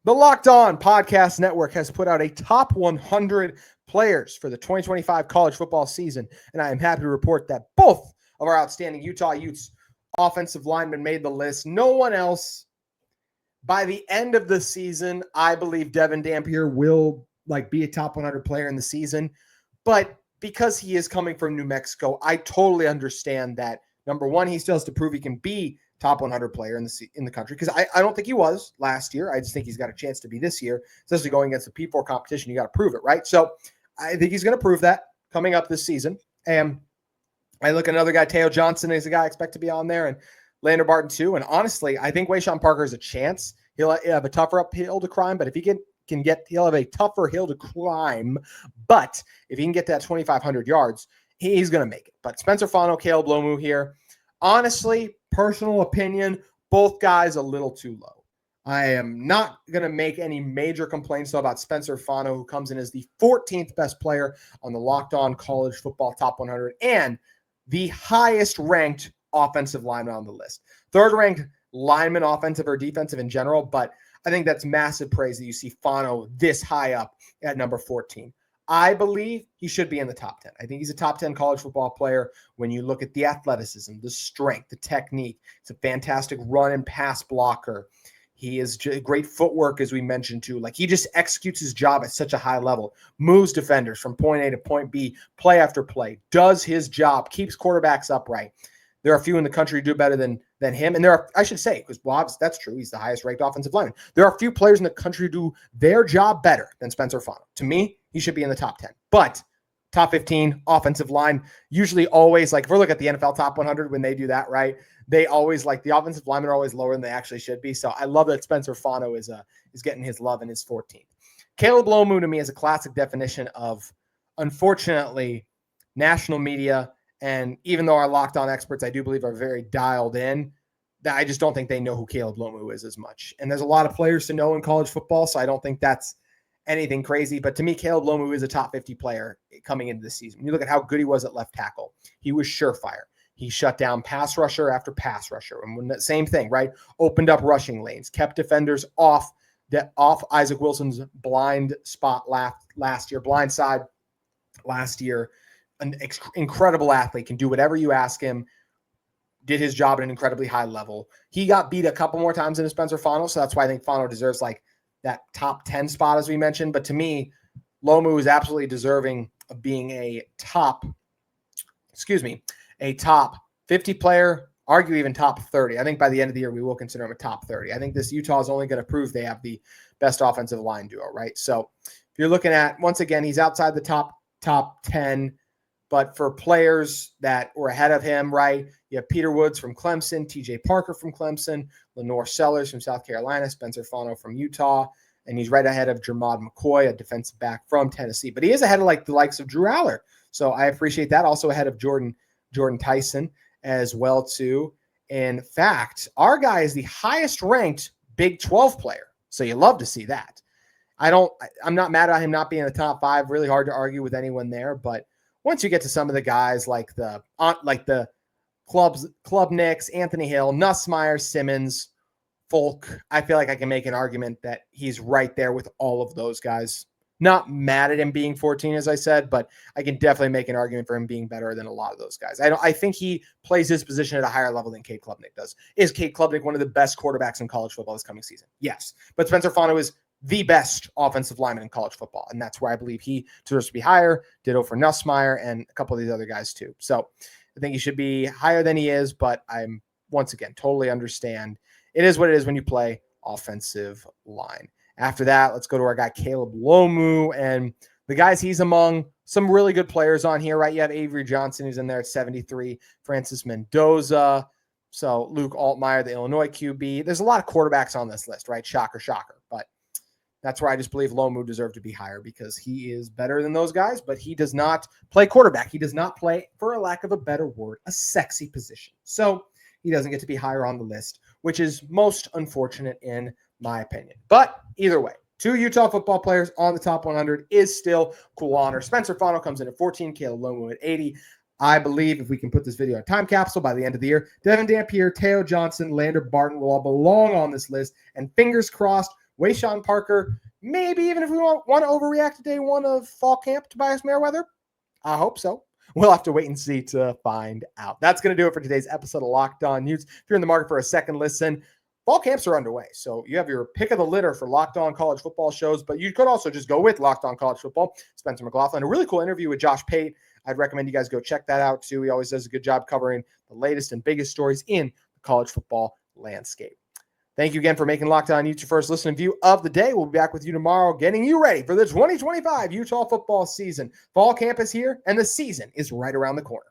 The Locked On Podcast Network has put out a top 100 players for the 2025 college football season, and I am happy to report that both of our outstanding Utah Utes offensive linemen made the list. No one else. By the end of the season, I believe Devon Dampier will be a top 100 player in the season, but because he is coming from New Mexico, I totally understand that. Number one, he still has to prove he can be top 100 player in the country, because I don't think he was last year. I just think he's got a chance to be this year, especially going against the P4 competition. You got to prove it, right? So I think he's going to prove that coming up this season. And I look at another guy, Tao Johnson is a guy I expect to be on there, and Barton too. And honestly, I think Wayshawn Parker has a chance. He'll have a tougher uphill to climb, but if he he'll have a tougher hill to climb. But if he can get to that 2,500 yards, he's going to make it. But Spencer Fano, Caleb Lomu here. Honestly, personal opinion, both guys a little too low. I am not going to make any major complaints about Spencer Fano, who comes in as the 14th best player on the Locked On College Football Top 100 and the highest ranked offensive lineman on the list. Third ranked lineman, offensive or defensive in general, but I think that's massive praise that you see Fano this high up at number 14. I believe he should be in the top 10. I think he's a top 10 college football player when you look at the athleticism, the strength, the technique. He's a fantastic run and pass blocker. He is great footwork, as we mentioned, too. He just executes his job at such a high level, moves defenders from point A to point B, play after play, does his job, keeps quarterbacks upright. There are a few in the country who do better than him. And there are, I should say, because that's true, he's the highest ranked offensive lineman. There are a few players in the country who do their job better than Spencer Fano. To me, he should be in the top 10. But top 15 offensive line, usually always, if we're looking at the NFL top 100, when they do that, right, they always, the offensive linemen are always lower than they actually should be. So I love that Spencer Fano is getting his love in his 14th. Caleb Lomu, to me, is a classic definition of, unfortunately, national media. And even though our Locked On experts, I do believe, are very dialed in, that I just don't think they know who Caleb Lomu is as much. And there's a lot of players to know in college football, so I don't think that's anything crazy. But to me, Caleb Lomu is a top 50 player coming into this season. When you look at how good he was at left tackle, he was surefire. He shut down pass rusher after pass rusher. And when that same thing, right? Opened up rushing lanes, kept defenders off Isaac Wilson's blind spot last year, blind side last year. An incredible athlete, can do whatever you ask him, did his job at an incredibly high level. He got beat a couple more times than Spencer Fano, so that's why I think Fano deserves that top 10 spot, as we mentioned. But to me, Lomu is absolutely deserving of being a top 50 player, argue even top 30. I think by the end of the year, we will consider him a top 30. I think this Utah is only going to prove they have the best offensive line duo, right? So if you're looking at, once again, he's outside the top 10. But for players that were ahead of him, right, you have Peter Woods from Clemson, TJ Parker from Clemson, Lenore Sellers from South Carolina, Spencer Fano from Utah, and he's right ahead of Jermod McCoy, a defensive back from Tennessee. But he is ahead of the likes of Drew Aller. So I appreciate that. Also ahead of Jordan Tyson as well, too. In fact, our guy is the highest ranked Big 12 player. So you love to see that. I'm not mad at him not being in the top 5. Really hard to argue with anyone there, but once you get to some of the guys like the Klubniks, Anthony Hill, Nussmeier, Simmons, Folk, I feel like I can make an argument that he's right there with all of those guys. Not mad at him being 14, as I said, but I can definitely make an argument for him being better than a lot of those guys. I think he plays his position at a higher level than Cade Klubnik does. Is Cade Klubnik one of the best quarterbacks in college football this coming season? Yes. But Spencer Fano is the best offensive lineman in college football. And that's where I believe he deserves to be higher. Ditto for Nussmeier and a couple of these other guys too. So I think he should be higher than he is, but I'm, once again, totally understand. It is what it is when you play offensive line. After that, let's go to our guy, Caleb Lomu, and the guys he's among. Some really good players on here, right? You have Avery Johnson, who's in there at 73, Francis Mendoza. So Luke Altmaier, the Illinois QB. There's a lot of quarterbacks on this list, right? Shocker. But that's where I just believe Lomu deserved to be higher, because he is better than those guys, but he does not play quarterback. He does not play, for a lack of a better word, a sexy position. So he doesn't get to be higher on the list, which is most unfortunate in my opinion. But either way, 2 Utah football players on the top 100 is still cool honor. Spencer Fano comes in at 14, Caleb Lomu at 80. I believe if we can put this video in a time capsule by the end of the year, Devon Dampier, Tao Johnson, Barton will all belong on this list. And fingers crossed, Wayshawn Parker, maybe even if we want to overreact to day one of fall camp, Tobias Merriweather? I hope so. We'll have to wait and see to find out. That's going to do it for today's episode of Locked On Utes. If you're in the market for a second listen, fall camps are underway. So you have your pick of the litter for Locked On College Football shows, but you could also just go with Locked On College Football. Spencer McLaughlin, a really cool interview with Josh Pate. I'd recommend you guys go check that out too. He always does a good job covering the latest and biggest stories in the college football landscape. Thank you again for making Locked On Utes your first listen and view of the day. We'll be back with you tomorrow, getting you ready for the 2025 Utah football season. Fall camp is here, and the season is right around the corner.